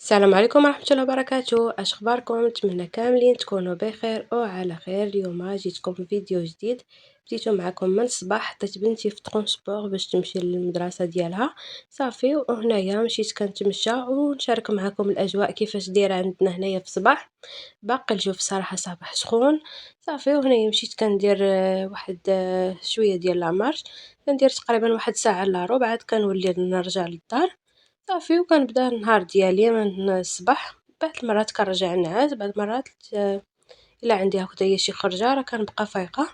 السلام عليكم ورحمة الله وبركاته، اش اخباركم؟ نتمنى كاملين تكونوا بخير وعلى خير. اليوم جيتكم في فيديو جديد. بديتو معكم من الصباح، حطيت بنتي في الترونسبور باش تمشي للمدرسة ديالها صافي، وهنايا مشيت كنتمشى ونشارك معكم الاجواء كيفاش دايره عندنا هنايا في الصباح. باقي الجو في صراحة صباح سخون صافي. وهنايا مشيت كندير واحد شوية ديال لامارش، كندير تقريبا واحد ساعة الا ربع، عاد كنولي نرجع للدار صافي. وكنبدا النهار ديالي من الصباح. بعض المرات كنرجع نعاس، بعض المرات الا عندي هكذايا شي خرجه راه كنبقى فايقه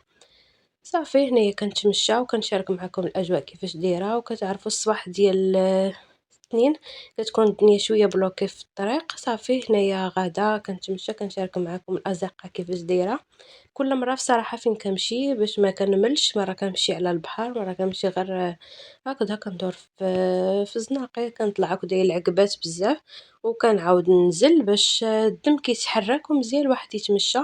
صافي. هنايا كنتمشى وكنشارك معكم الاجواء كيفاش دايره. وكتعرفوا الصباح ديال الاثنين كتكون الدنيا شويه بلوكي في الطريق صافي. هنايا غدا كنتمشى كنشارك معكم الازقه كيفاش دايره. كل مرة بصراحة فين كنمشي باش ما كنملش، مرة كنمشي على البحر، مرة كنمشي غير هكذا كندور في الزناقي، كنطلع هكذايا العقبات بزاف وكنعاود ننزل باش الدم كيتحرك ومزيان الواحد يتمشى،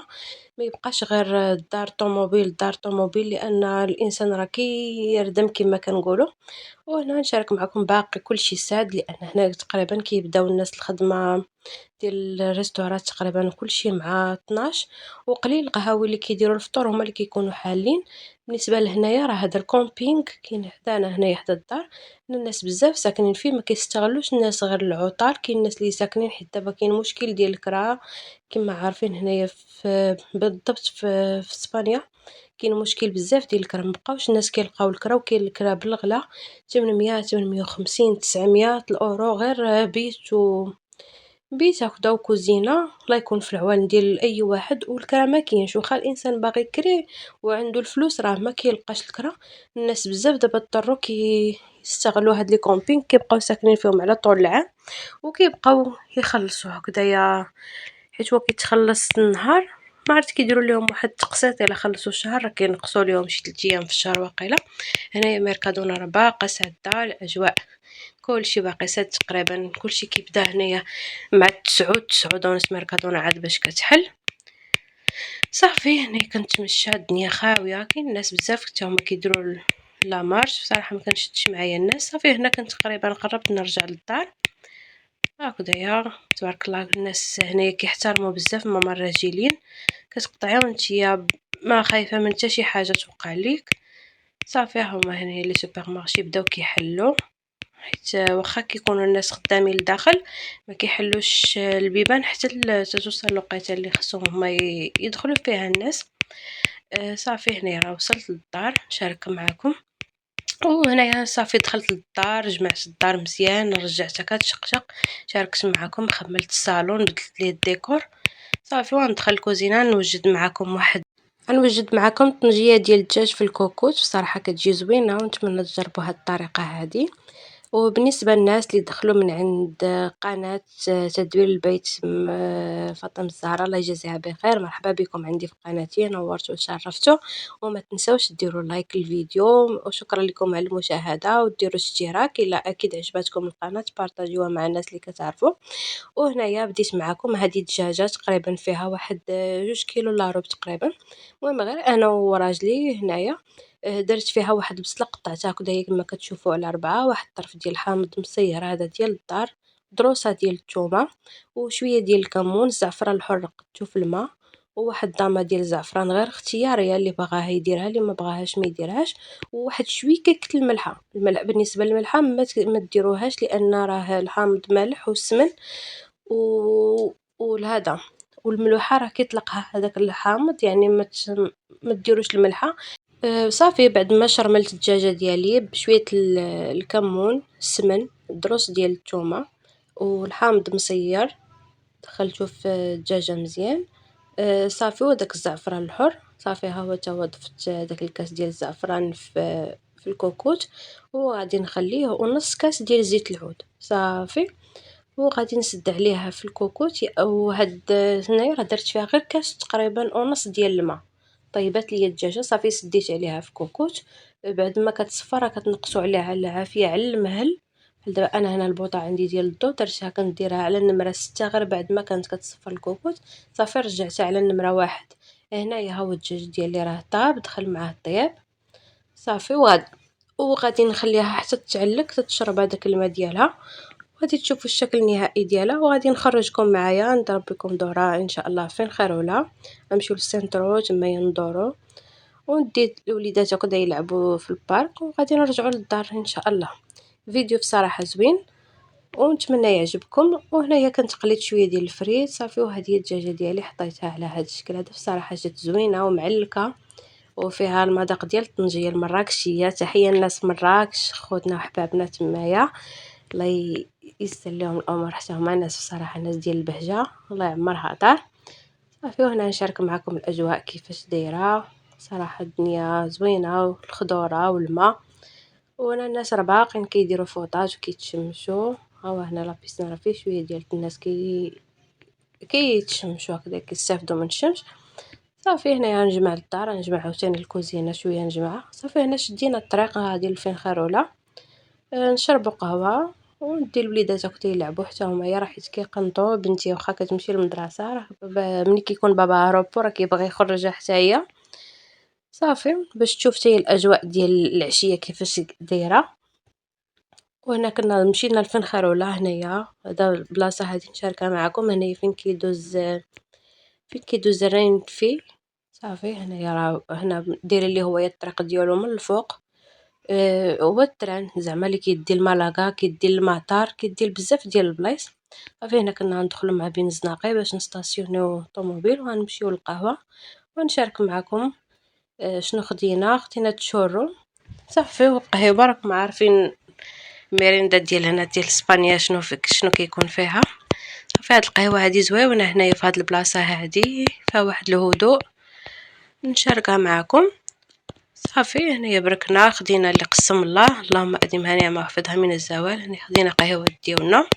ما يبقاش غير الدار طوموبيل دار طوموبيل، لان الانسان راه كيردم كما كنقولوا. وهنا نشارك معكم باقي كلشي ساد، لان هنا تقريبا كيبداو الناس الخدمه ديال الريستورات تقريبا كلشي مع 12، وقليل القهاوي اللي كيديروا الفطور هما اللي كيكونوا حالين. بالنسبه لهنايا راه هذا الكومبينغ كاين حدانا هنايا حدا الدار، الناس بزاف ساكنين فيه، ما كيستغلوش الناس غير العطال، كاين الناس اللي ساكنين حيت دابا كاين مشكل ديال الكرا كما عارفين هنايا بالضبط في اسبانيا كاين مشكل بزاف ديال الكرا، مبقاوش الناس كيلقاو الكرا، وكاين الكرا بالغلا 800 850 900 الاورو غير بيت هكدا وكوزينه، الله يكون في العوان ديال اي واحد. والكرا ما كاينش، واخا الانسان باغي يكري وعنده الفلوس راه ما كيلقاش الكرا. الناس بزاف دابا اضطروا يستغلوا هاد لي كومبينغ، كيبقاو ساكنين فيهم على طول العام وكيبقاو يخلصوا هكذايا، حيت هو كيتخلص النهار. ما عرفت كيديروا لهم واحد التقسيط الا خلصوا الشهر، راه كينقصوا لهم شي 3 ايام في الشهر واقيلا. هنايا ميركادونا راه باقا ساده، الاجواء كلشي باقي ساد تقريبا، كلشي كيبدا هنايا مع 9 9 ونص ميركادونا عاد باش كتحل صافي. هنا كنتمشى الدنيا خاويه، كاين الناس بزاف حتى هما كيديروا لا مارش، بصراحه ما كنشدش معايا الناس صافي. هنا كنت تقريبا قربت نرجع للدار هكذايا. تبارك الله الناس هنايا كيحترموا بزاف ماما الراجلين، كتقطعي وانتيا ما خايفه من حتى شي حاجه توقع ليك صافي. هما هنايا لي سوبر مارشي بداو كيحلوا، حيت واخا كيكونوا الناس خدامين لداخل ما كيحلوش البيبان حتى توصل الوقيته اللي خصهم هما يدخلوا فيها الناس. صافي هنايا راه وصلت للدار نشارك معكم. وهنايا صافي دخلت للدار، جمعت الدار مزيان، رجعتها كتشقشق، شاركت معكم، خملت الصالون، بدلت ليه الديكور صافي. وندخل الكوزينه نوجد معكم طنجيه ديال الدجاج في الكوكوت، بصراحه كتجي زوينه ونتمنى تجربوا هاد الطريقه هذه. وبالنسبة للناس اللي دخلوا من عند قناة تدوير البيت فاطمة الزهراء الله يجازيها بخير، مرحبا بكم عندي في قناتي، نورتوا وتشرفتوا. وما تنسوش ديروا لايك للفيديو، وشكرا لكم على المشاهدة، وديروا اشتراك الا اكيد عجبتكم القناة، بارطاجيوها مع الناس اللي كتعرفوا. وهنايا بديت معكم هذه الدجاجة تقريبا فيها واحد 2 كيلو الا ربع تقريبا. المهم غير انا وراجلي هنايا درت فيها واحد البصله قطعتها هكذايا كما كتشوفوا على 4، واحد الطرف ديال الحامض مصير هذا ديال الدار، دروسه ديال الثومه، وشويه ديال الكمون، الزعفران الحر قدتو في الماء، وواحد ضامه ديال الزعفران غير اختياريه، اللي بغاها يديرها اللي ما بغاهاش ما يديرهاش. وواحد شويه كيكه الملح بالنسبه للملحه ما ديروهاش، لان راه الحامض مالح والسمن والهذا والملوحه راه كيطلقها هذاك الحامض، يعني ما ديروش الملحه. صافي بعد ما شرملت الدجاجه ديالي بشويه الكمون، السمن، الدروس ديال الثومه والحامض مصير، دخلته في الدجاجه مزيان. صافي. وداك الزعفران الحر صافي، ها هو تا هو ضفت داك الكاس ديال الزعفران في الكوكوت، وغادي نخليه ونص كاس ديال زيت العود صافي. وغادي نسد عليها في الكوكوت. وهاد هنايا راه درت فيها غير كاس تقريبا ونص ديال الماء. طيبات ليا الدجاجه صافي، سديت عليها في كوكوت. بعد ما كتصفى راه كتنقصوا عليها على العافيه على المهل. دابا انا هنا البوطه عندي ديال الضو درتها كنديرها على النمره 6 غير بعد ما كانت كتصفى الكوكوت صافي، رجعتها على النمره 1. هنايا ها هو الدجاج ديالي راه طاب، دخل معاه الطياب صافي. وغادي نخليها حتى تتعلق تتشرب هذاك الماء ديالها. وغادي تشوفوا الشكل النهائي ديالها، وغادي نخرجكم معايا نضرب بكم دورة إن شاء الله فين خيرولة، نمشيو للسنترو تمايا ندورو وندي الوليدات هكذا يلعبوا في البارك، وغادي نرجعوا للدار إن شاء الله. فيديو بصراحة زوين ونتمنى يعجبكم. وهنايا كنت قليت شويه ديال الفريت صافي، وهذه الدجاجه ديالي حطيتها على هذا الشكل هذا، بصراحه جات زوينه ومعلكه وفيها المذاق ديال الطنجيه المراكشيه. تحيه لناس مراكش خوتنا وحبابنا تمايا، الله يسر لهم الامور حتى هما ناس بصراحه ناس ديال البهجه، الله يعمرها دار صافي. وهنا نشارك معكم الاجواء كيفاش دايره، صراحه الدنيا زوينه والخضوره والماء، وانا الناس راه باقيين كيديروا فوطاج وكيتشمشوا. ها هو هنا لابيسين راه فيه شويه ديال الناس كيتشمشوا هكذا كيستافدوا من الشمس. صافي هنايا نجمع للدار، نجمع عاوتاني الكوزينه شويه نجمعها صافي. هنا شدينا الطريق غادي لفين خيرولة، نشربوا قهوه وندي الوليدات هكا يلعبوا حتى هما، راه حيت كيقنطوا. بنتي واخا كتمشي للمدرسه راه ملي كيكون بابا هروبو راه كيبغي يخرجها حتى هي صافي، باش تشوف حتى هي الاجواء ديال العشيه كيفاش دايره. وهنا كنا مشينا لفين خيرولة، هنايا هذا البلاصه هذه نشاركها معكم. هنايا فين كيدوز الرين في صافي. هنايا راه هنا داير اللي هو الطريق ديالو من الفوق، هو التران زعما اللي كيدي لمالاكا كيدي للمطار كيدي بزاف ديال البلايص. صافي هنا كنا ندخلوا مع بين الزناقي باش نستاسيونيو الطوموبيل وغنمشيو للقهوه ونشارك معكم شنو خدينا تشورو صافي. والقهوه راكم عارفين الميريندا ديال هنا ديال اسبانيا شنو كيكون فيها. صافي هاد القهوه هادي زوينه هنايا في هاد البلاصه هادي، فيها واحد الهدوء نشاركها معكم صافي. هنايا بركنا خدينا اللي قسم الله اللهم اديمها نعمه واحفظها من الزوال. هنا خدينا قهوه ديالنا،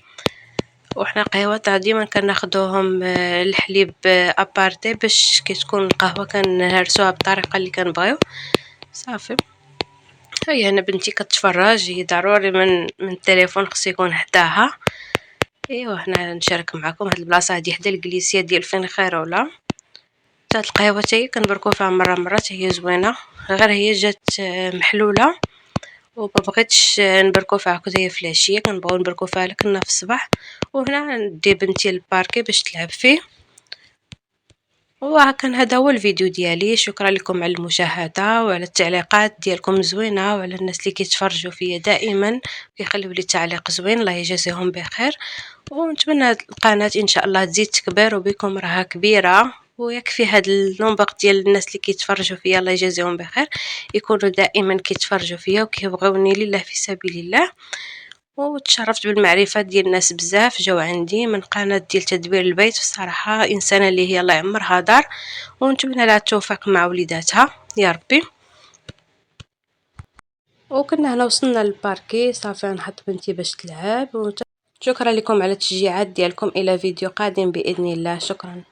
وحنا قهوات ديما كناخذوهم الحليب ابارتي باش كتكون القهوه كنهرسوها بالطريقه اللي كنبغيو صافي. هي انا بنتي كتفرج، هي ضروري من التليفون خص يكون حداها. ايوا هنا نشارك معكم هاد البلاصه هادي حدا الجليسيه ديال فين خيرولة. حتى القهوه حتى هي كنبركو فيها مره حتى هي زوينه، غير هي جات محلوله وما بغيتش نبركو فيها هكذا هي في العشيه، كنبغيو نبركو فيها لكنا في الصباح. وهنا ندي بنتي الباركي باش تلعب فيه. وكان هذا هو الفيديو ديالي، شكرا لكم على المشاهده وعلى التعليقات ديالكم زوينه، وعلى الناس اللي كيتفرجوا فيا دائما كيخليو لي تعليق زوين، الله يجازيهم بخير. ونتمنى هاد القناه ان شاء الله تزيد تكبر وبكم راها كبيره، ويكفي هاد النمبر ديال الناس اللي كيتفرجوا فيا الله يجازيهم بخير، يكونوا دائما كيتفرجوا فيا وكيبغوني لله في سبيل الله. وتشرفت بالمعرفه ديال الناس بزاف جاو عندي من قناه ديال تدبير البيت، بصراحه انسانه اللي هي الله يعمرها دار، ونتمنى لها التوفيق مع وليداتها يا ربي. وكنا هنا وصلنا للباركي صافي، نحط بنتي باش تلعب شكرا لكم على التشجيعات ديالكم، الى فيديو قادم باذن الله، شكرا.